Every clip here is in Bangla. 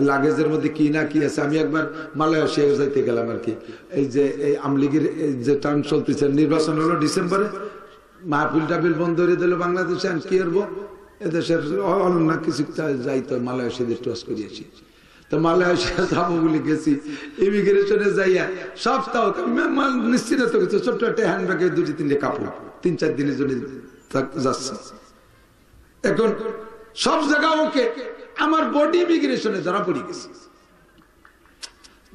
লাগেজের মধ্যে কি না কি আছে। আমি একবার মালয়েশিয়া যাইতে গেলাম আর কি, এই যে এই আমলিগের যে টার্ম চলতেছে, নির্বাচন হলো ডিসেম্বরে, মাহফিল টাফিল বন্ধ করে দিল বাংলাদেশে, কি করবো এদেশের অনন্য কিছু যাইতো মালয়েশিয়া টস করিয়েছি। তো মালয়েশিয়া যাবো বলে গেছি, ইমিগ্রেশনে যাইয়া সপ্তাহ নিশ্চিত তো গেছে, ছোট্ট একটা হ্যান্ডব্যাগে 2-3টে কাপড়, 3-4 দিনের জন্য যাচ্ছে। এখন সব জায়গা ওকে, আমার বডি ইমিগ্রেশনে ধরা পড়ে গেছে।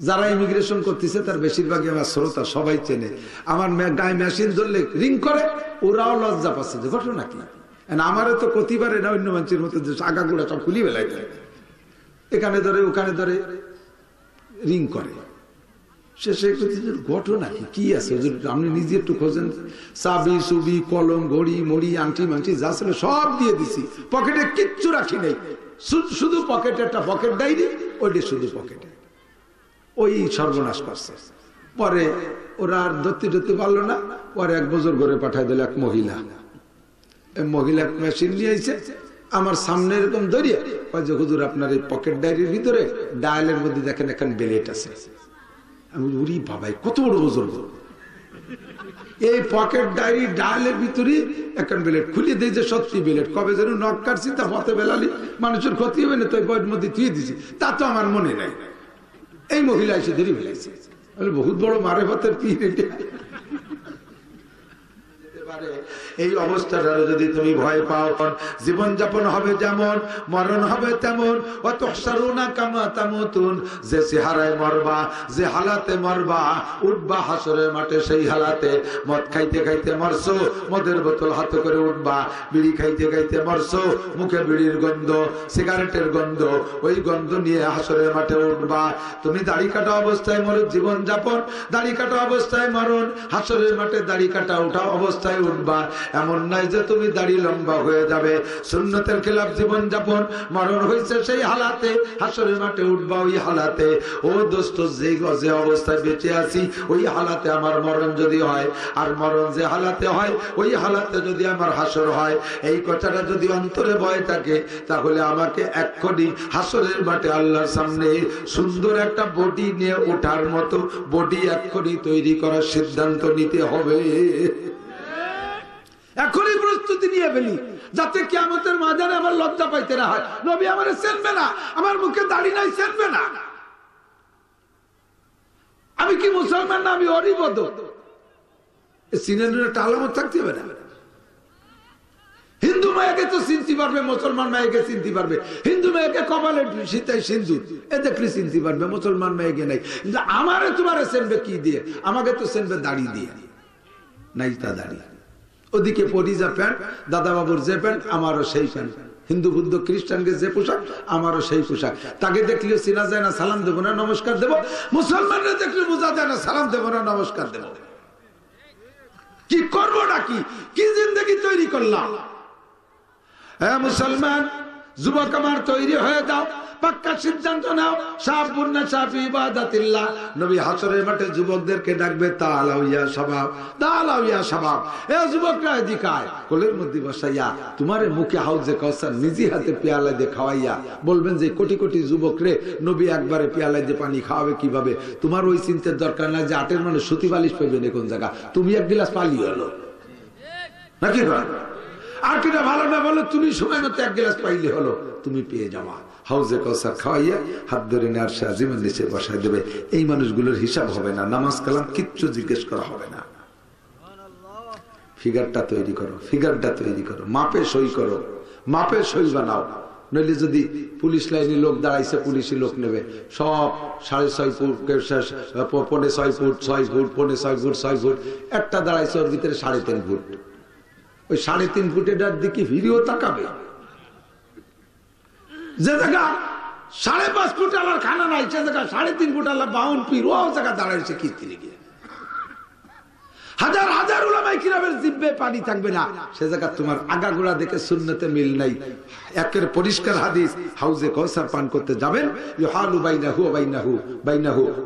যারা ইমিগ্রেশন করতেছে তার বেশিরভাগই আমার শ্রোতা, সবাই চেনে। আমার গায়ে মেশিন ধরলে রিং করে, ওরাও লজ্জা পাচ্ছে যে ঘটনা কি। আমারও তো প্রতিবার এটা অন্য মানুষের মতো আগাগুলা সব খুলি বেলায় দেয়, এখানে ধরে ওখানে ধরে রিং করে। শেষে ঘটনা কি আছে আপনি নিজে একটু খোঁজেন। চাবি চুবি কলম ঘড়ি মড়ি আংটি মাংটি যা ছিল সব দিয়ে দিছি, পকেটে কিচ্ছু রাখি নেই, শুধু পকেটে একটা পকেট ডায়েরি, ওইটা শুধু পকেটে। ওই সর্বনাশ করছে। পরে ওরা আর ধরতে পারলো না, পরে এক বছর ঘরে পাঠায় দিল এক মহিলা। মহিলা মেশিন নিয়ে আইছে আমার সামনে এরকম ধরিয়ে, যে হুজুর আপনার এই পকেট ডায়েরির ভিতরে ডায়ালের মধ্যে দেখেন এখন বেলেট আছে। আমি উরি বাবাই কত বড় ওজন, এই পকেট ডায়েরি ডায়ালের ভিতরে এখন বেলেট খুলে দিয়ে যে সত্যি বেলেট, কবে যেন নখ কাটছি তা পথে বেলালি মানুষের ক্ষতি হবে না, তো বইয়ের মধ্যে থুয়ে দিছি, তা তো আমার মনে নাই। এই মহিলা এসে ধরে ফেলাইছে, বহুত বড় মারে পথের পীর। এই অবস্থাটা যদি তুমি ভয় পাও, জীবন যাপন হবে যেমন, মরণ হবে তেমন। যে চেহারায় মরবা, যে হালাতে মরবা, উঠবা হাসরের মাঠে সেই হালাতে। মদ খাইতে খাইতে মরছো, মদের বোতল হাতে করে উঠবা। বিড়ি খাইতে খাইতে মরছো, মুখে বিড়ির গন্ধ, সিগারেটের গন্ধ, ওই গন্ধ নিয়ে হাসরের মাঠে উঠবা। তুমি দাড়ি কাটা অবস্থায় মরণ জীবন যাপন, দাড়ি কাটা অবস্থায় মরণ, হাসরের মাঠে দাড়ি কাটা ওঠা অবস্থায় উঠবা। এমন নাই যে তুমি দাড়ি লম্বা হয়ে যাবে। সুন্নতের খেলাফ জীবন যাপন, মরণ হয়েছে সেই হালাতে, হাসরের মাঠে উঠবা ওই হালাতে। ও দোস্ত, যে অবস্থায় বেঁচে আছি ওই হালাতে আমার মরণ যদি হয়, আর মরণ যে হালাতে হয় ওই হালাতে যদি আমার হাসর হয়, এই কথাটা যদি অন্তরে ভয় থাকে, তাহলে আমাকে এক্ষুনি হাসরের মাঠে আল্লাহর সামনে সুন্দর একটা বডি নিয়ে ওঠার মতো বডি এক্ষুনি তৈরি করার সিদ্ধান্ত নিতে হবে। এখনই প্রস্তুতি নিয়ে ফেলি, যাতে কিয়ামতের ময়দানে আমার লজ্জা পাইতে না হয়। নবী আমারে চিনবে না, আমার মুখে দাড়ি নাই, চিনবে না। আমি কি মুসলমান না, আমি অরিবদ। সিনেনের একটা আলামত থাকতে হবে না। হিন্দু মায়াকে তো চিনতে পারবে, মুসলমান মায়াকে চিনতে পারবে। হিন্দু মায়াকে কপালে সীতাই সিন্ধু এ দেখলে চিনতে পারবে, মুসলমান মায়াকে নাই। কিন্তু আমারে তোমারে চিনবে কি দিয়ে? আমাকে তো চিনবে দাড়ি দিয়ে, নাই তা দাড়ি। ওদিকে পরিজা প্যান্ট, দাদা বাবুর যে প্যান্ট আমারও সেই প্যান্ট, হিন্দু বুদ্ধ খ্রিস্টানকে যে পোশাক আমারও সেই পোশাক। তাকে দেখলেও চেনা যায় না, সালাম দেবো না নমস্কার দেবো। মুসলমানরা দেখলে বোঝা যায় না, সালাম দেবো না নমস্কার দেবো। কি করবো নাকি, কি জিন্দগি তৈরি করলাম? হ্যাঁ মুসলমান যুবক আমার, তৈরি হয়ে যাও, পাক্কা সিদ্ধান্ত নাও। সাবুন্না সাফি ইবাদাতিল্লাহ। নবী হাসরের মাঠে যুবকদেরকে ডাকবে, তাআলাউ ইয়া শাবাব, তাআলাউ ইয়া শাবাব। এ যুবকরা এদিকে আয়। কোলের মধ্যে বসাইয়া তোমারে মুখে হাউজে কাউসার নিজে হাতে পেয়ালা দিয়ে খাওয়াইয়া বলবেন যে কোটি কোটি যুবক রে, নবী একবারে পেয়ালা দিয়ে পানি খাওয়াবে কিভাবে? তোমার ওই চিন্তার দরকার না যে আটের মানুষ সুতি বালিশ পাইবেন কোন জায়গা, তুমি এক গিলাস পালি হলো নাকি? আর কিনা ভালো না বলো, তুমি সময় মতো এক গ্লাস পাইলে হলো, তুমি পেয়ে যাওয়া। হাউজে কাউসার খাওয়াইয়া হাত ধরে নেওয়ার সাজিমের নিচে বসাই দেবে। এই মানুষগুলোর হিসাব হবে না, নামাজ কালাম কিচ্ছু জিজ্ঞেস করা হবে না। ফিগারটা তৈরি করো, ফিগারটা তৈরি করো, মাপে সই করো, মাপে সই বানাও। নইলে যদি পুলিশ লাইনে লোক দাঁড়াইছে, পুলিশি লোক নেবে সব 6.5 foot, 6.5 foot, 6 foot, 6.5 foot, 6 foot, একটা দাঁড়াইছে ওর ভিতরে 3.5 ফুট। ওই 3.5 ফুটের দিকে ভিড়িও তাকাবে। যে জায়গা 5.5 ফুট আলার খানা নাই, সে জায়গা 3.5 ফুট আলার বাউন পীর ও জায়গা দাঁড়াইছে কিস্তিরে গিয়ে। হাজার হাজার উলামায়ে কিরামের জিহ্বে পানি থাকবে না, সে জায়গা তোমার আগাগোড়া দেখে সুন্নতে মিল নাই। একের পরিষ্কার হাদিস, হাউজে কাউসার পান করতে যাবেন, ইউহালু বাইনাহু ওয়া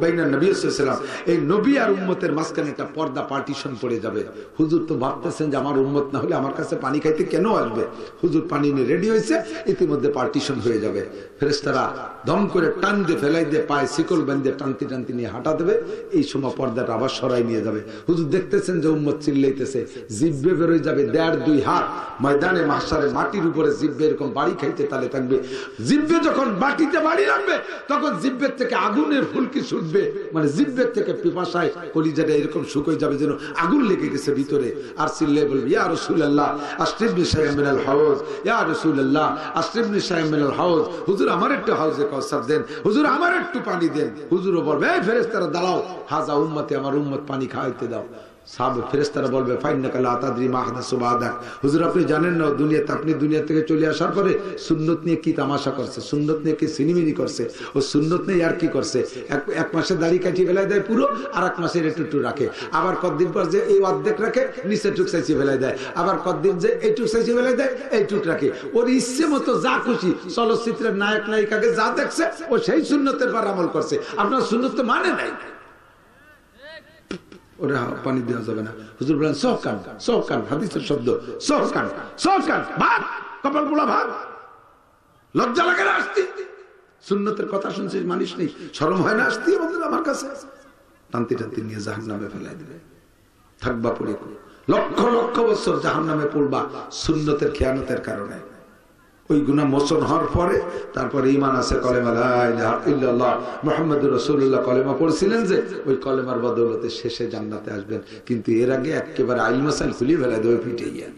বাইনান নবী সাল্লাল্লাহু আলাইহি ওয়াসাল্লাম, এই নবী আর উম্মতের মাঝখানে একটা পর্দা পার্টিশন পড়ে যাবে। হুজুর তো ভাবতেছেন যে আমার উম্মত না হলে আমার কাছে পানি খাইতে কেন আসবে? হুজুর পানি নিয়ে রেডি হয়েছে, ইতিমধ্যে পার্টিশন হয়ে যাবে। ফেরেশতারা দম করে টান দিয়ে ফেলাই দিয়ে পায়ে শিকল বেঁধে টানতে টানতে নিয়ে হাঁটা দেবে। এই সময় পর্দাটা আবার সরাই নিয়ে যাবে। হুজুর দেখতেছেন যে উম্মত চিল্লাইতেছে, জিহ্বে বেরোয় যাবে 1.5-2 হাত, ময়দানে মাহশারে মাটির উপরে জিহ্বে এরকম বাড়ি খাইতে তালে থাকবে। জিহ্বে যখন মাটিতে বাড়ি রাখবে তখন জিহ্বের থেকে আগুনের ফুলকি ছুটবে, মানে জিহ্বের থেকে পিপাসায় কলিজাটা এরকম শুকিয়ে যাবে যেন আগুন লেগে গেছে ভিতরে। আর চিল্লাই বলবে, ইয়া রাসূলুল্লাহ আশরিবনি শাইআম মিনাল হাউজ, ইয়া রাসূলুল্লাহ আশরিবনি শাইআম মিনাল হাউজ, হুজুর আমার একটু হাউজে কাউসার দেন, হুজুর আমার একটু পানি দেন। হুজুরও বলবে, এই ফেরেশতারা দাঁড়াও, হাজা উম্মতি, আমার উম্মত পানি খাওয়াইতে দাও। সাহাবা ফেরেশতারা বলবে, ফাইন্নাকা লা তাদরি মা হাদাসু বাদাক, হুজুর আপনি জানেন না দুনিয়াতে, আপনি দুনিয়া থেকে চলে আসার পরে সুন্নত নিয়ে কি তামাশা করছে, সুন্নত নিয়ে কি সিনেমিনি করছে, ও সুন্নত নিয়ে আর কি করছে। এক মাসে দাড়ি কাটিয়ে ফেলাই দেয় পুরো, আর এক মাসের একটু রাখে, আবার কতদিন পর যে এই অর্ধেক রাখে নিচে টুক চাইছে ফেলাই দেয়, আবার কতদিন যে এইটুক চাইছে ফেলাই দেয় এইটুক রাখে। ওর ইচ্ছে মতো যা খুশি চলচ্চিত্রের নায়ক নায়িকাকে যা দেখছে ও সেই সুন্নতের পর আমল করছে। আপনার সুন্নত তো মানে নাই, ওরা পানি দেওয়া যাবে না। হুজুর বলেন, সহকান সহকান, হাদিসের শব্দ সহকান সহকান, ভাগ কপাল পোড়া ভাগ, লজ্জা লাগে না আসতে? সুন্নতের কথা শুনছিস মানিস নেই, শরম হয় না আসতে আমাদের আমার কাছে? টানতে টানতে নিয়ে জাহান্নামে ফেলাই দেবে, থাকবা পড়ে লক্ষ লক্ষ বছর জাহান্নামে পড়বা সুন্নতের খেয়ানতের কারণে। ওই গুনাহ মোচন হওয়ার পরে তারপরে ঈমান আছে, কলেমা লা ইলাহা ইল্লাল্লাহ মুহাম্মাদুর রাসূলুল্লাহ কলেমা পড়ছিলেন, যে ওই কলেমার বদৌলতে শেষে জান্নাতে আসবেন। কিন্তু এর আগে একেবারে আইল মাসাইল খুলিয়ে ফেলা দেবে পিঠে গিয়ে।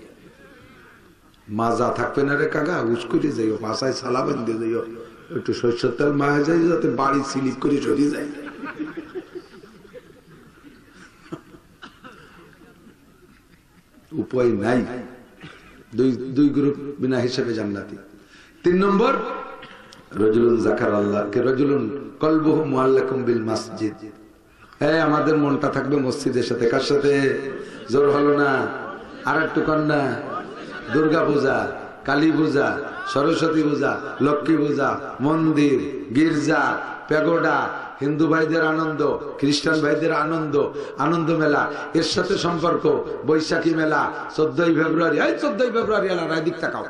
মাজা থাকবে না রে কাকা, উস্কুরি যাইও, পাশায় সালা বেঁধে যাইও, একটু সরষের তেল মায়া যাই, যাতে বাড়ি স্লিপ করে সরিয়ে যায়। উপায় নাই, দুই গ্রুপ বিনা হিসেবে জান্নাতি। 3 নম্বর, রাজুলুন যাকারাল্লাহ, কে রাজুলুন কলবুহু মুআল্লাকুম বিল মসজিদ। হ্যাঁ, আমাদের মনটা থাকবে মসজিদের সাথে। কার সাথে? জোর হলো না, আর একটু কন্যা। দুর্গা পূজা, কালী পূজা, সরস্বতী পূজা, লক্ষ্মী পূজা, মন্দির, গির্জা, প্যাগোডা, হিন্দু ভাইদের আনন্দ, খ্রিস্টান ভাইদের আনন্দ, আনন্দ মেলা, এর সাথে সম্পর্ক বৈশাখী মেলা, 14ই ফেব্রুয়ারি। এই 14ই ফেব্রুয়ারি এলা রায়দিক তাকাও,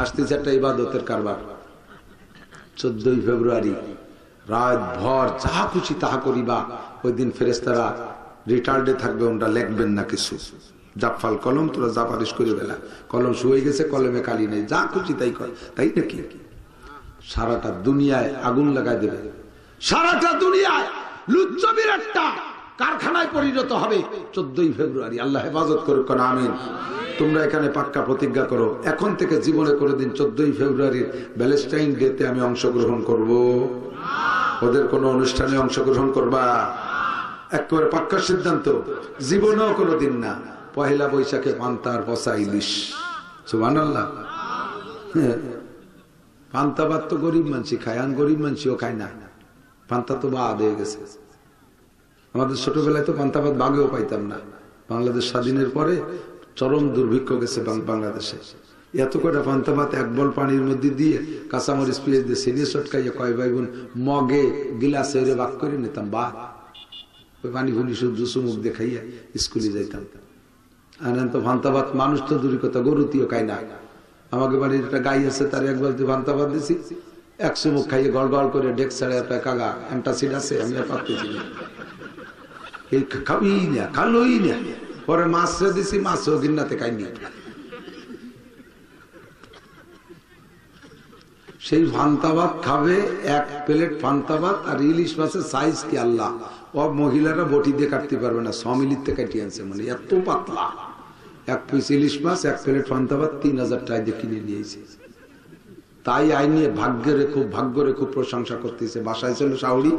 আসতেছে একটা ইবাদতের কারবার। 14ই ফেব্রুয়ারি রাত ভর যা খুশি তাহা করিবা। ওই দিন ফেরেশতারা রিটার্ডে থাকবে, ওটা লিখবেন না কিছু। জাফাল কলম, তোরা যা পারিস করে বেলা, কলম শুয়ে গেছে, কলমে কালি নেই, যা খুশি তাই কর, তাই নাকি? সারাটা দুনিয়ায় আগুন লাগাই দেবে, সারাটা দুনিয়ায় লুচ্চবির একটা কারখানায় পরিণত হবে 14ই ফেব্রুয়ারি। আল্লাহ হেফাজত করুক, আমিন। তোমরা এখানে পাক্কা প্রতিজ্ঞা করো, এখন থেকে জীবনে করে দিন 14ই ফেব্রুয়ারির ভ্যালেন্টাইন ডেতে আমি অংশগ্রহণ করব। ওদের কোনো অনুষ্ঠানে অংশগ্রহণ করবা? একেবারে পাক্কা সিদ্ধান্ত, জীবনেও কোনো দিন না। পহেলা বৈশাখে পান্তার পচা ইলিশ, সুবহানাল্লাহ। পান্তা ভাত তো গরিব মানুষ খায়, আর গরিব মানুষও খায় না। পান্তা তো বাদ হয়ে গেছে। আমাদের ছোটবেলায় তো পান্তা ভাত বাগেও পাইতাম না। বাংলাদেশ স্বাধীনের পরে চরম দুর্ভিক্ষ গেছে বাংলাদেশে। এত কয়টা পান্তা ভাত এক বল পানির মধ্যে দিয়ে কাঁচামরিচ পেঁয়াজ দিয়ে সিরিয়ে চটকাইয়া কয় ভাই বোন মগে গিলাসে ভাগ করে নিতাম। বা ওই পানি ফুনি শুদ্ধ মুখ দেখাইয়া স্কুলে যাইতাম। আর তো পান্তা ভাত মানুষ তো দূরের কথা, গরুতিও খায় না। আমাকে বাড়ির একটা গাই আছে, তার এক বালতি পান্তা ভাত দিছি, 100 মুখ খাইয়ে গড় গড় করে ডেক ছাড়ে একটা কাগা অ্যান্টাসিড আছে, আমি আর পারতেছি না, এই খাবি না, খালোই না। পরে মাছ দিছি, মাছও গিন্নাতে খাইনি। সেই পান্তা ভাত খাবে, 1 প্লেট পান্তা ভাত, আর ইলিশ মাছের সাইজ কি আল্লাহ! ও মহিলারা বটি দিয়ে কাটতে পারবে না, 100 মিলিতে কাটিয়ে আনছে, মানে এত পাতলা। 1 পিস ইলিশ মাছ, 1 প্লেট পান্তা ভাত 3000 টাকা দিয়ে কিনে নিয়েছে। তাই আইনে ভাগ্যরে খুব প্রশংসা করতেছে। বাসায় ছিল শাওড়ি,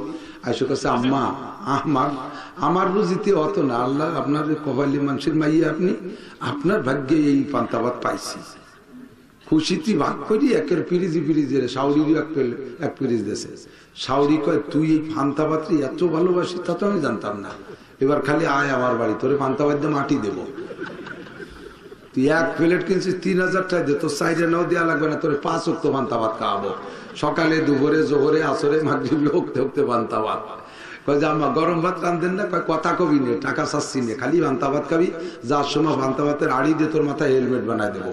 আইসো কাছে, আম্মা আমার রুজিতে অত না, আল্লাহ আপনার কপালি মানুষের মাইয়া, আপনার ভাগ্যে এই পান্তা ভাত পাইছি। খুশিতে ভাগ করি, একের পিরিজের শাওড়িরও 1 পিরিজ দেশে। শাওড়ি কয়, তুই এই পান্তা ভাত এত ভালোবাসি, তা তো আমি জানতাম না। এবার খালি আয় আমার বাড়ি, তোরে পান্তা বাদ্য মাটি দেব। তুই এক প্লেট কিনছিস 3000 টাকা দে, তোর সাইডে নাও দেওয়া লাগবে না, তোরে 5 ওয়াক্ত পান্তা ভাত খাওয়াবো, সকালে দুপুরে জোহরে আসরে মাগরিবে হোকতে হোকতে পান্তা ভাত। কয় যে আম্মা গরম ভাত রান্ধেন না? কয় কথা কবি নে, টাকা চাচ্ছি নে, খালি পান্তা ভাত খাবি, যার সময় পান্তা ভাতের আড়ি দিয়ে তোর মাথায় হেলমেট বানায় দেবো।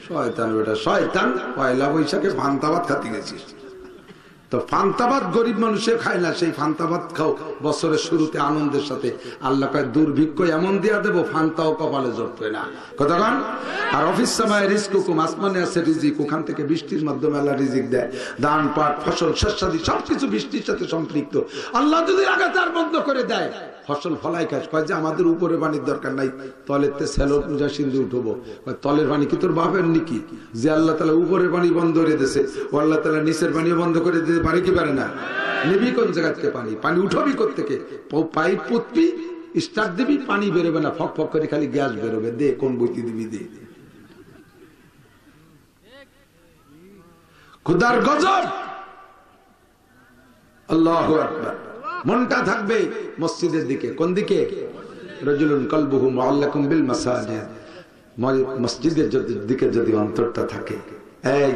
শয়তান বেটা শয়তান, পয়লা বৈশাখে পান্তা ভাত খাতে গেছিস। তো পান্তা ভাত গরিব মানুষে খায় না, সেই পান্তা ভাত খাও বছরের শুরুতে আনন্দের সাথে। আল্লাহ কয় দুর্ভিক্ষ এমন দিয়া দেবো ফান্তাও কপালে জড়বে না। কতক্ষণ? আর অফিস সময় রিজকুকুম, আসমানে আছে রিজিক, ওখান থেকে বৃষ্টির মাধ্যমে আল্লাহ রিজিক দেয়। ধান পাট ফসল শস্যাদি সবকিছু বৃষ্টির সাথে সম্পৃক্ত। আল্লাহ যদি লাগাতার বন্ধ করে দেয় ফসল ফলাই খাস, কয় যে আমাদের উপরে পানির দরকার নাই, তলেতে সেলো পূজা সিন্ধু উঠবো। তলের পানি কি তোর বাপের নাকি যে আল্লাহ তাআলা উপরের পানি বন্ধ করে দিয়েছে, ও আল্লাহ তাআলা নিচের পানিও বন্ধ করে দিতে পারে কি পারে না? নিবি কোন জায়গা থেকে পানি? পানি উঠবি কোত্থেকে? পাইপ পুতবি, স্টার্ট দিবি, পানি বেরোবে না, ফক ফক করে খালি গ্যাস বেরোবে। দে কোন বইতে দিবি দে। খুদার গজব। আল্লাহু আকবার। মনটা থাকবে মসজিদের দিকে। কোন দিকে? রাজুলুন কলবুহু মুআল্লাকুম বিল মাসাজিদ, মসজিদের দিকে যদি অন্তরটা থাকে। এই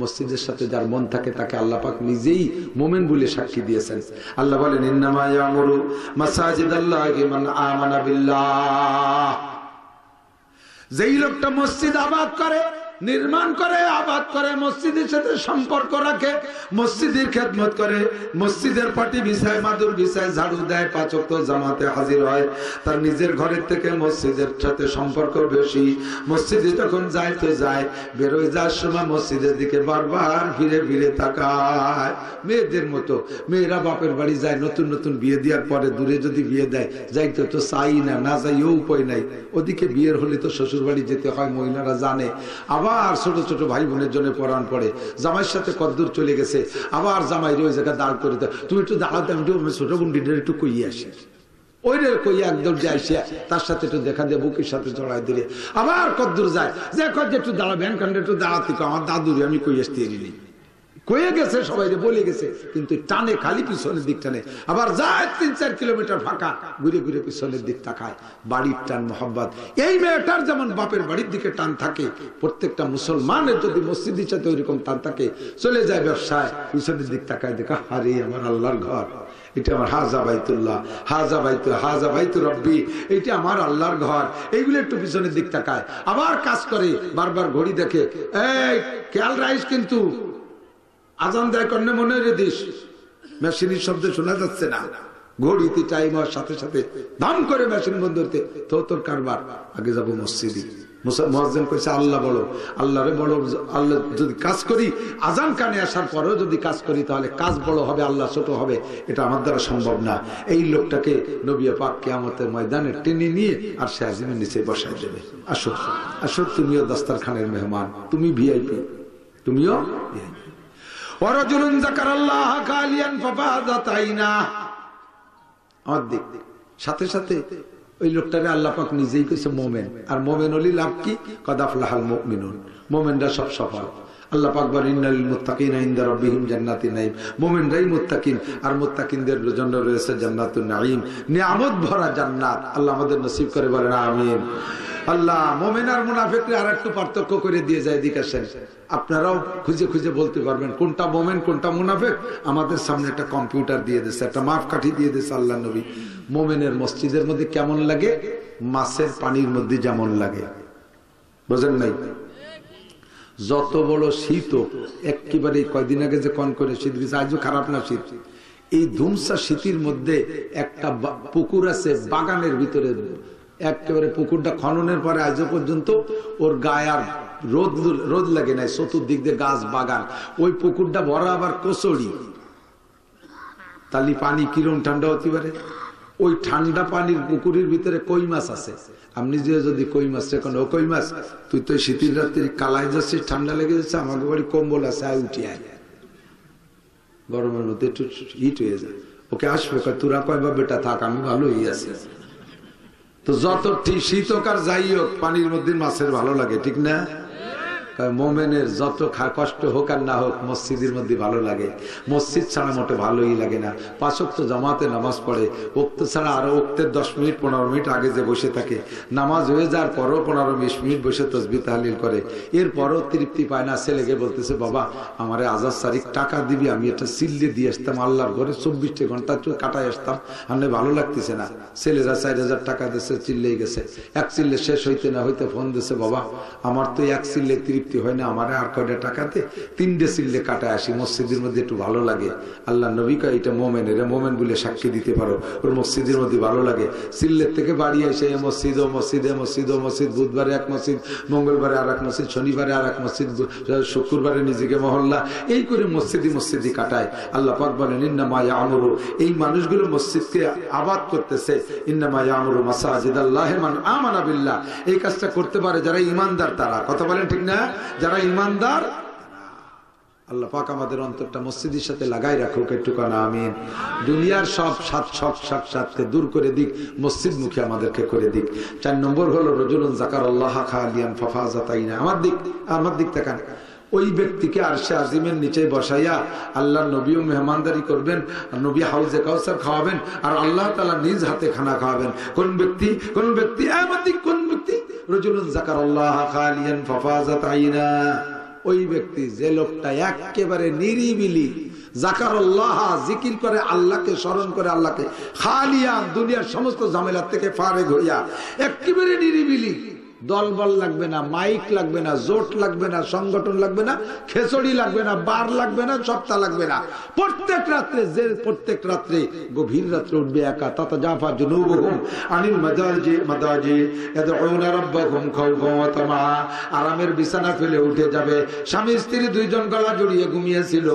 মসজিদের সাথে যার মন থাকে তাকে আল্লাহ পাক নিজেই মুমিন বলে সাক্ষী দিয়েছেন। আল্লাহ বলেন ইন্নামা ইয়ামুরু মাসাজিদাল্লাহি মান আমানা বিল্লাহ। যেই লোকটা মসজিদ আবাদ করে, নির্মাণ করে, আবাদ করে, মসজিদের সাথে সম্পর্ক রাখে, মসজিদের খেদমত করে, মসজিদের পাটি বিছায়, মাদুর বিছায়, ঝাড়ু দেয়, 5 ওয়াক্ত জামাতে হাজির হয়, তার নিজের ঘরের থেকে মসজিদের সাথে সম্পর্ক বেশি। মসজিদে যখন যায় তো যায়, বেরোয় যাওয়ার সময় মসজিদের দিকে বারবার ফিরে ফিরে তাকায়। মেয়েদের মতো মেয়েরা বাপের বাড়ি যায়, নতুন নতুন বিয়ে দেওয়ার পরে দূরে যদি বিয়ে দেয়, যাইতে তো চাই না, না যাইও উপায় নাই। ওদিকে বিয়ের হলে তো শ্বশুর বাড়ি যেতে হয়, মহিলারা জানে। আবার ছোট ছোট ভাই বোনের জন্য পরাণ পড়ে, জামাইয়ের সাথে কদ্দূর চলে গেছে, আবার জামাই ওই জায়গায় দাঁড় করে দেয়, তুমি একটু দাঁড়াতে, আমি ছোট বোনটিদের একটু কইয়ে আসি। ওই রে কইয়া একদম যায়, তার সাথে একটু দেখা দিয়ে বুকের সাথে জড়াই দিলে আবার কদ্দূর যায়, যে কদ্দে একটু দাঁড়াবেন কান্ডে একটু দাঁড়াতে, আমার দাদুরে আমি কই আসতে এলি কয়ে গেছে, সবাই বলে গেছে, কিন্তু টানে খালি পিছনের দিক টানে। আবার যায় 3-4 কিলোমিটার ফাঁকা, ঘুরে ঘুরে পিছনের দিক তাকায়। বাড়ির টান, মোহাব্বত। এই মেয়েটার যেমন বাপের বাড়ির দিকে টান থাকে, প্রত্যেকটা মুসলমানের যদি মসজিদের সাথে ওইরকম টান থাকে, চলে যায় ব্যবসায়, পিছনের দিক তাকায়, দেখা আরে আমার আল্লাহর ঘর, এটা আমার হাজা বাইতুল্লাহ, হাজা বাইতু রব্বি, এটা আমার আল্লাহর ঘর। এইগুলো একটু পিছনের দিক তাকায়, আবার কাজ করে, বারবার ঘড়ি দেখে, এই খেয়াল রাইস, কিন্তু আজান দেয় কন্যা মনে রে দিস, মেশিনের শব্দ শোনা যাচ্ছে না, ঘড়িতে টাইম হওয়ার সাথে সাথে দাম করে মেশিন বন্ধ হতে, তো তোর কারবার, আগে যাবো মসজিদে। মুয়াজ্জিন কইছে আল্লাহ বড়, আল্লাহরে বড়। আল্লাহ যদি কাজ করি, আজান কানে আসার পরেও যদি কাজ করি, তাহলে কাজ বড় হবে, আল্লাহ ছোট হবে, এটা আমার দ্বারা সম্ভব না। এই লোকটাকে নবী পাক কিয়ামতের ময়দানে টেনে নিয়ে আর সে আজিমের নিচে বসায় দেবে। আসো আসো, তুমিও দাস্তারখানের মেহমান, তুমি ভিআইপি, তুমিও ভিআইপি। ওয়ারাজুলুন যাকারাল্লাহ খালিয়ান ফাফাযাত আইনা, অর্ধেক সাথে সাথে ওই লোকটারে আল্লাহ পাক নিজেই কইছে মোমেন। আর মোমেন হলি লাভ কি? কদ আফলাহাল মুমিনুন, মোমেনরা সব সফল। আল্লাহ পাক বলেন ইন্নাল মুত্তাকিনা ইনদা রাব্বিহিম জান্নাতুন নাঈম, মোমেনরাই মুত্তাকিন, আর মুত্তাকিনদের জন্য রয়েছে জান্নাতুন নাঈম, নিয়ামত ভরা জান্নাত। আল্লাহ আমাদের নসিব করে, বলেন আমিন। আল্লাহ মোমেন আর মুনাফিকরা আর একটু পার্থক্য করে দিয়ে যায়। এদিকে আসেন, আপনারাও খুঁজে খুঁজে বলতে পারবেন কোনটা মোমেন কোনটা মুনাফিক। আমাদের সামনে একটা কম্পিউটার দিয়ে দিয়েছে, একটা মাপকাঠি দিয়ে দিয়েছে আল্লাহ নবী। মোমেনের মসজিদের মধ্যে কেমন লাগে? মাছের পানির মধ্যে যেমন লাগে, বোঝেন নাই? যত বড় শীত একেবারে, কয়দিন আগে যে কন করে শীত গেছে, আজও খারাপ না শীত, এই ধুমসা শীতের মধ্যে একটা পুকুর আছে বাগানের ভিতরে, একেবারে পুকুরটা খননের পরে আজও পর্যন্ত ওর গায়ে আর রোদ লাগে নাই, চতুর্দিক দিয়ে গাছ বাগান, ওই পুকুরটা ভরা আবার কচুরি। তাহলে পানি কিরম ঠান্ডা হতে পারে? ওই ঠান্ডা পানির পুকুরের ভিতরে কই মাছ আছে। আপনি যে যদি কই মাছ এখন, ও কই মাছ, তুই তো শীতের রাত্রি কালায় যাচ্ছিস, ঠান্ডা লেগে যাচ্ছে, আমাকে বাড়ি কম্বল আছে, আয় উঠি আয়, গরমের মধ্যে একটু হিট হয়ে যায়। ওকে আসবে, তোরা কয়বা বেটা থাক, আমি ভালোই আছি। তো যত শীত হোক আর যাই হোক, পানির মধ্যে মাছের ভালো লাগে, ঠিক না? মোমেনের যত কষ্ট হোক আর না হোক মসজিদের মধ্যে ভালো লাগে। মসজিদ ছাড়া মোটে ভালোই লাগে না। 5 ওয়াক্ত জামাতে নামাজ পড়ে, ওক্ত ছাড়া আরো ওক্তের 10 মিনিট 15 মিনিট আগে যে বসে থাকে, নামাজ হয়ে যাওয়ার পরও 15-20 মিনিট বসে তসবিহ তাহলিল করে, এরপরও তৃপ্তি পায় না। ছেলেকে বলতেছে, বাবা আমারে আজাদ তারিখ টাকা দিবি, আমি একটা সিল্লে দিয়ে আসতাম আল্লাহর ঘরে 24 ঘন্টা কাটাই আসতাম, আমি ভালো লাগতেছে না। ছেলেরা 4000 টাকা দিচ্ছে, চিল্লেই গেছে। এক চিল্লে শেষ হইতে না হইতে ফোন দিছে, বাবা আমার তো এক চিল্লে তৃপ্তি হয় না, আমার আর কয়টা টাকাতে 3টে চিল্লে কাটায় আসি, মসজিদের মধ্যে একটু ভালো লাগে। আল্লাহ নবী কয় এটা মোমেন, এরা মোমেন বলে সাক্ষী দিতে পারো, ওর মসজিদের মধ্যে ভালো লাগে। চিল্লের থেকে বাড়ি এসে মসজিদ ও মসজিদে মসজিদ ও মসজিদ, বুধবারে এক মসজিদ, মঙ্গলবারে আর এক মসজিদ, শনিবারে আর এক মসজিদ, শুক্রবারে নিজেকে মহল্লা, এই করে মসজিদে কাটায়। আল্লাহ পাক বলেন ইন্নামা ইয়ামুরু, এই মানুষগুলো মসজিদকে আবাদ করতেছে। ইন্নামা ইয়ামুরু মাসাজিদাল্লাহি মান আমানা বিল্লাহ, এই কাজটা করতে পারে যারা ঈমানদার। তারা কথা বলেন ঠিক না? যারা ঈমানদার। আল্লাহ পাক আমাদের অন্তরটা মসজিদের সাথে লাগাই রাখুক, একটুখানি আমিন। দুনিয়ার সব সাতকে দূর করে দিক, মসজিদ মুখে আমাদেরকে করে দিক। 4 নম্বর হলো রাজুলুন যাকারাল্লাহ খালিয়ান ফাফাযাত আইনা। আমার দিক তাকান। ওই ব্যক্তিকে আরশে আজিমের নিচে বসাইয়া আল্লাহ নবীও মেহমানদারি করবেন, নবী হাউজে কাউসার খাওয়াবেন, আর আল্লাহ তাআলা নিজ হাতে খানা খাওয়াবেন। কোন ব্যক্তি? কোন ব্যক্তি? রাজুলুন যাকারাল্লাহ খালিয়ান ফাফাযাত আইনা। ওই ব্যক্তি, যে লোকটা একেবারে নিরিবিলি যাকারাল্লাহ, জিকির করে, আল্লাহকে স্মরণ করে, আল্লাহকে খালিয়ান, দুনিয়ার সমস্ত ঝামেলা থেকে ফারেগ হইয়া একেবারে নিরিবিলি, দলবল লাগবে না, মাইক লাগবে না, জোট লাগবে না, সংগঠন লাগবে না, খেচড়ি লাগবে না, বার লাগবে না, সপ্তাহ লাগবে না। প্রত্যেক রাত্রে গভীর রাত্রে উঠবে একা। তাতাজাফা জুনুবুহুম আনিল মাদাজি ইয়াদউনা রাব্বাহুম খাওফান ওয়া তামআ। আরামের বিছানা ফেলে উঠে যাবে। স্বামী স্ত্রী 2 জন গলা জড়িয়ে ঘুমিয়েছিল,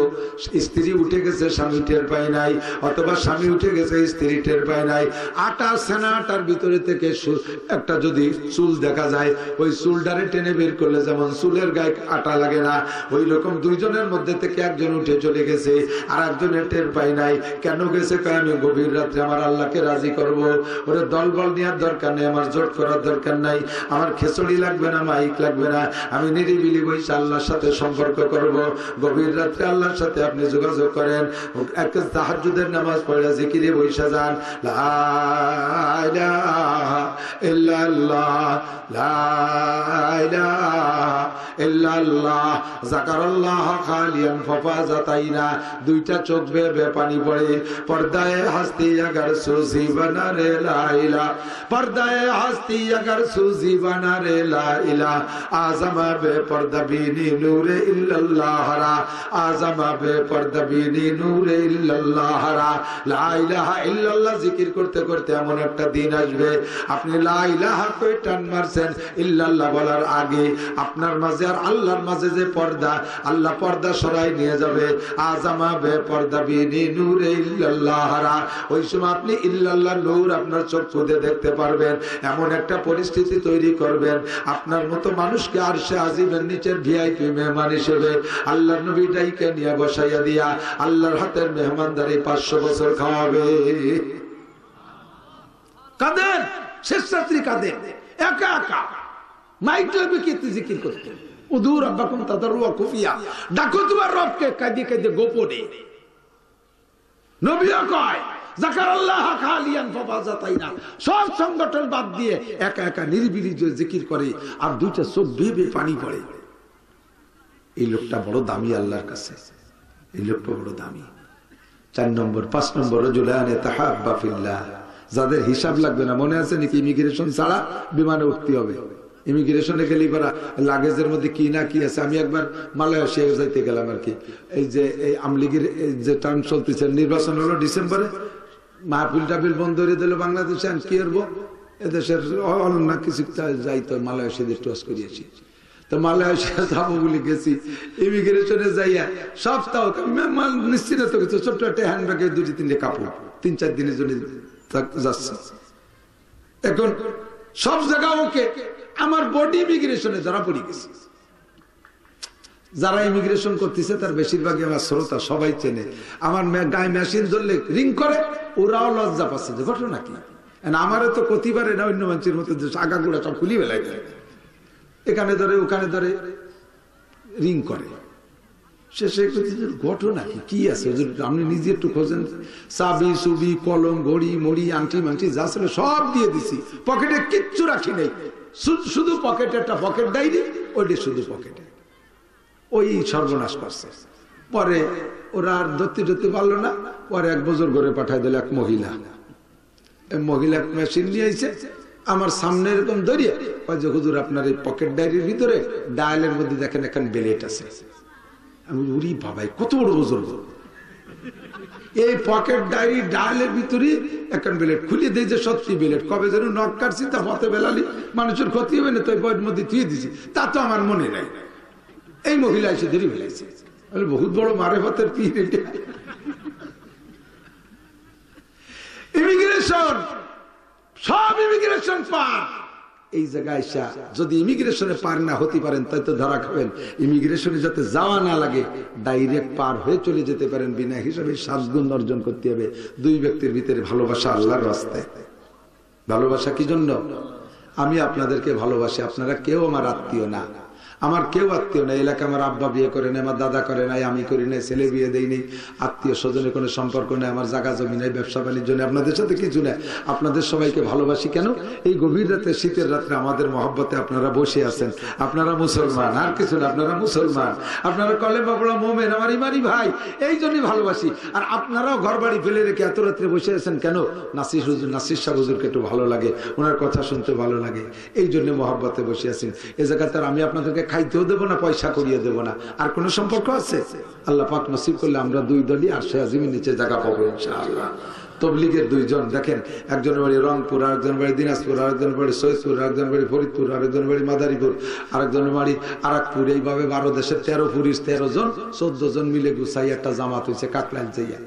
স্ত্রী উঠে গেছে, স্বামী টের পায় নাই, অথবা স্বামী উঠে গেছে, স্ত্রী টের পায় নাই। আটা সেনাটার ভিতরে থেকে একটা যদি চুল দেখা যায়, ওই চুলটারে টেনে বের করলে যেমন চুলের গায়ে আটা লাগে না, ওই রকম 2 জনের মধ্যে থেকে একজন উঠে চলে গেছে, আর একজনের টের পাই নাই। কেন গেছে? আমি গভীর রাত্রে আমার আল্লাহকে রাজি করব। ওরে দলবল নেওয়ার দরকার নেই, আমার জোট করার দরকার নাই, আমার খেচড়ি লাগবে না, মাইক লাগবে না, আমি নিরিবিলি বসে আল্লাহর সাথে সম্পর্ক করব। গভীর রাত্রে আল্লাহর সাথে আপনি যোগাযোগ করেন, এক তাহাজ্জুদের নামাজ পড়ে জিকিরে বসে যান, লা ইলাহা ইল্লাল্লাহ, লা ইলাহা ইল্লাল্লাহ, যাকারাল্লাহ খালিয়ান ফাফাযাত আইনা। 2টা চোখ বেয়ে পানি পড়ে। পর্দায়ে হাসতি अगर सूजी बना रे ला इला, पर्दाए हस्ती अगर सूजी बना रे ला इला, आज़मा बे पर्दा बीनी नूरे इल्लल्लाह रा, आज़मा बे पर्दा बीनी नूरे इल्लल्लाह रा। ला इलाहा इल्लल्लाह जिकिर करते करते এমন একটা দিন আসবে, আপনি লা ইলাহা কই টান মারছেন, ইল্লাল্লাহ বলার আগে আপনার মাঝে আর আল্লাহর মাঝে যে পর্দা, আল্লাহ পর্দা সরাই নিয়ে যাবে। আযামা বে পর্দা বিনি নূরে ইল্লাল্লাহ রা, ওই সময় আপনি ইল্লাল্লাহ নূর আপনার চোখ খুলে দেখতে পারবেন। এমন একটা পরিস্থিতি তৈরি করবেন, আপনার মতো মানুষকে আরশে আজিমের নিচের ভিআইপি মেহমান হিসেবে আল্লাহর নবী ডাইকে নিয়ে বসাইয়া দিয়া আল্লাহর হাতের মেহমানদারি 500 বছর খাওয়াবে। কাঁদেন, শেষ রাত্রি কাঁদেন, একা একা মাইক লাগবে, কীর্তি জিকির করতে। উদু রাব্বাকুম তাদাররুআ খুফিয়া, ডাকো তোমার রবকে কাঁদিয়ে কাঁদিয়ে গোপনে। নবীও কয় যাকারাল্লাহ খালিয়ান ফাফাযাত আইনা, সব সংগঠন বাদ দিয়ে একা একা নিরিবিলি জিকির করে, আর 2টা চোখ বেয়ে পানি পড়ে। এই লোকটা বড় দামি আল্লাহর কাছে, এই লোকটা বড় দামি। 4 নম্বর 5 নম্বর রাজুলানে তাহাব্বা ফিল্লাহ, যাদের হিসাব লাগবে না। মনে আছে নাকি ইমিগ্রেশন ছাড়া বিমানে উঠতে হবে? ইমিগ্রেশনে গেলে পরা লাগেজের মধ্যে কি না কি আছে। আমি একবার মালয়েশিয়া যাইতে গেলাম আর কি, এই যে এই আমলিগের যে টার্ম চলতেছে, নির্বাচন হলো ডিসেম্বরে, মাহফিল টাফিল বন্ধ করে দিল বাংলাদেশে। আমি কি করবো, এদেশের না কিছু যাইতো, মালয়েশিয়া টস করিয়েছি। তো মালয়েশিয়া যাবো বলে গেছি, ইমিগ্রেশনে যাইয়া সপ্তাহ নিশ্চিত তো কিছু ছোট্ট একটা হ্যান্ডব্যাগে 2-3টে কাপড়, 3-4 দিনের জন্য যাচ্ছে। এখন সব জায়গা ওকে, আমার বডি ইমিগ্রেশনে ধরা পড়ে গেছে। যারা ইমিগ্রেশন করতেছে তার বেশিরভাগই আমার শ্রোতা, সবাই চেনে। আমার গায়ে মেশিন ধরলে রিং করে, ওরাও লজ্জা পাচ্ছে যে ঘটনা কি। আমারও তো প্রতিবারে না অন্য মানুষের মতো আগাগুড়া সব খুলি বেলায়, এখানে ধরে ওখানে ধরে। রিং করে। শেষে ঘটনা কি আছে আপনি নিজে একটু খোঁজেন। চাবি চুবি কলম ঘড়ি মড়ি আংটি মাংটি যা ছিল সব দিয়ে দিছি, পকেটে কিচ্ছু রাখি নেই, শুধু পকেটে একটা পকেট ডায়েরি, ওইটি শুধু পকেটে। ওই সর্বনাশ করছে। পরে ওরা আর ধরতে পারলো না, পরে এক বছর ঘরে পাঠায় দিল এক মহিলা। মহিলা মেশিন নিয়ে এসে আমার সামনে এরকম ধরিয়ে যে হুজুর আপনার এই পকেট ডায়েরির ভিতরে ডায়ালের মধ্যে দেখেন এখন বেলেট আছে। আমি বলি বাবাই কত বড় হুজুর, এই পকেট ডায়েরি ডায়ালের ভিতরে এখন বেলেট খুলে দিই যে সত্যি বেলেট। কবে যেন নখ কাটছি তা পথে বেলালি মানুষের ক্ষতি হবে না, তো বইয়ের মধ্যে থুয়ে দিছি, তা তো আমার মনে নাই। এই মহিলা এসে ধরে ফেলেছে, বহুত বড় মারেফতের পীর এটা। ইমিগ্রেশন, সব ইমিগ্রেশন পার। এই জায়গায় যদি ইমিগ্রেশনে পার না হতে পারেন তাই তো ধরা খাবেন। ইমিগ্রেশনে যাতে যাওয়া না লাগে, ডাইরেক্ট পার হয়ে চলে যেতে পারেন বিনা হিসাবে 7 গুণ অর্জন করতে হবে। 2 ব্যক্তির ভিতরে ভালোবাসা আল্লাহর রাস্তায়। ভালোবাসা কি জন্য? আমি আপনাদেরকে ভালোবাসি, আপনারা কেউ আমার আত্মীয় না, আমার কেউ আত্মীয় নাই। এলাকা আমার আব্বা বিয়ে করে নাই, আমার দাদা করে নাই, আমি করি নাই, ছেলে বিয়ে দেই নেই, আত্মীয় স্বজনের কোনো সম্পর্ক নেই, আমার জায়গা জমি নাই, ব্যবসা বাণিজ্য নেই, আপনাদের সাথে কিছু নেই। আপনাদের সবাইকে ভালোবাসি কেন? এই গভীর রাতে, শীতের রাত্রে আমাদের মহব্বতে আপনারা বসে আছেন। আপনারা মুসলমান, আর কিছু না, আপনারা মুসলমান, আপনারা কলেমা পড়া মোমেন, আমার ইমানি ভাই, এই জন্যই ভালোবাসি। আর আপনারাও ঘর বাড়ি ফেলে রেখে এত রাত্রে বসে আছেন কেন? নাসির হুজুর, নাসির শাহ হুজুরকে একটু ভালো লাগে, ওনার কথা শুনতে ভালো লাগে, এই জন্য মহব্বতে বসে আছেন। এ জায়গাতে আমি আপনাদেরকে খাইতেও দেবো না, পয়সা করিয়ে দেবো না। আর কোন সম্পর্ক আছে? আল্লাহ পাক নসিব করলে আমরা 2 দলই আরশে আজিমের নিচে জায়গা পাবো ইনশাআল্লাহ। তবলিগের 2 জন দেখেন, একজনের বাড়ি রংপুর, আরেকজনের বাড়ি দিনাজপুর, আরেকজনের বাড়ি সৈয়দপুর, আরেকজনের বাড়ি ফরিদপুর, আরেকজনের বাড়ি মাদারীপুর, আরেকজনের বাড়ি আরাকপুর। এইভাবে 12 দেশের 13 পুরুষ 13 জন 14 জন মিলে গুছাই একটা জামাত হয়েছে কাকলাইল যাইয়া।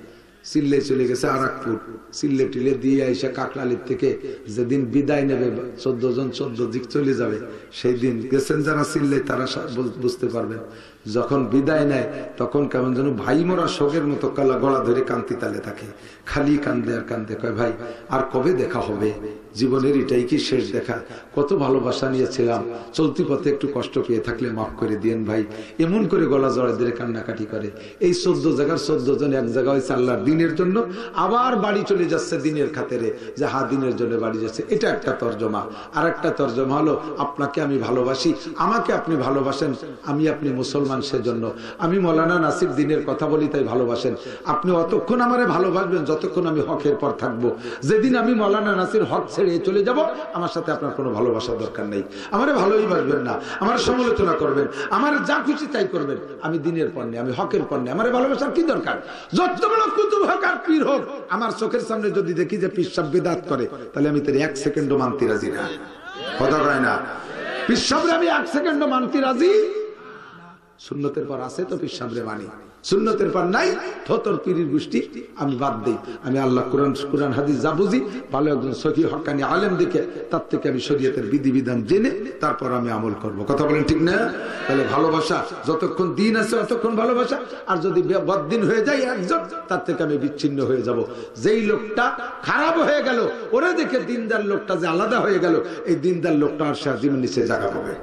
সিল্লে চলে গেছে আরাকপুর, সিল্লে টিলে দিয়ে আইসা কাকলালির থেকে যেদিন বিদায় নেবে 14 জন 14 দিক চলে যাবে, সেই দিন গেছেন যারা সিল্লে তারা বুঝতে পারবেন। যখন বিদায় নেয় তখন কেমন যেন ভাই মোরা শোকের মতো কালা গলা ধরে কান্তি তালে থাকে, খালি কান্দে আর কান্দে, কয় ভাই আর কবে দেখা হবে? জীবনের এটাই কি শেষ দেখা? কত ভালোবাসা নিয়েছিলাম, চলতি পথে একটু কষ্ট পেয়ে থাকলে মাফ করে দিয়েন ভাই। এমন করে গলা জড়া ধরে কান্নাকাটি করে। এই 14 জায়গার 14 জন এক জায়গা হয়েছে আল্লাহর দিনের জন্য, আবার বাড়ি চলে যাচ্ছে দিনের খাতেরে, যে হা দিনের জন্য বাড়ি যাচ্ছে। এটা একটা তর্জমা। আর একটা তর্জমা হলো আপনাকে আমি ভালোবাসি, আমাকে আপনি ভালোবাসেন, আমি আপনি মুসলমান সেজন্য। আমি মৌলানা নাসির দিনের কথা বলি তাই ভালোবাসেন। আপনি অতক্ষণ আমারে ভালোবাসবেন যতক্ষণ আমি হকের পর থাকবো। যেদিন আমি মৌলানা নাসির হক ছেড়ে চলে যাব, আমার সাথে আপনার কোনো ভালোবাসার দরকার নেই। আমারে ভালোই বাসবেন না, আমার সমালোচনা করবেন, আমার যা খুশি তাই করবেন। আমি দিনের পর নেই, আমি হকের পর নেই, আমার ভালোবাসার কি দরকার? যত বড় কুতুব হোক আর পীর হোক, আমার চোখের সামনে যদি দেখি যে পীর সাহেব বিদআত করে, তাহলে আমি তার 1 সেকেন্ডও মানতে রাজি না। কথা কয় না? পীর সাহেবরে আমি 1 সেকেন্ডও মানতে রাজি। সুন্নতের পর আছে তো পীর সাহেবরে মানি, সুন্নতের পর নাই থতর পীরের গোষ্ঠী আমি বাদ দেই। আমি আল্লাহ কোরআন হাদিস যা বুঝি, ভালো একজন সহিহ হক্কানি আলেম দেখে তার থেকে আমি শরীয়তের বিধিবিধান জেনে তারপর আমি আমল করব। কথা বলেন ঠিক না? তাহলে ভালোবাসা যতক্ষণ দিন আছে ততক্ষণ ভালোবাসা, আর যদি বদ্দিন হয়ে যায় একজন, তার থেকে আমি বিচ্ছিন্ন হয়ে যাব। যেই লোকটা খারাপ হয়ে গেল ওরে দেখে দিনদার লোকটা যে আলাদা হয়ে গেল, এই দিনদার লোকটা আর সে জীবন নিচে জায়গা পাবে।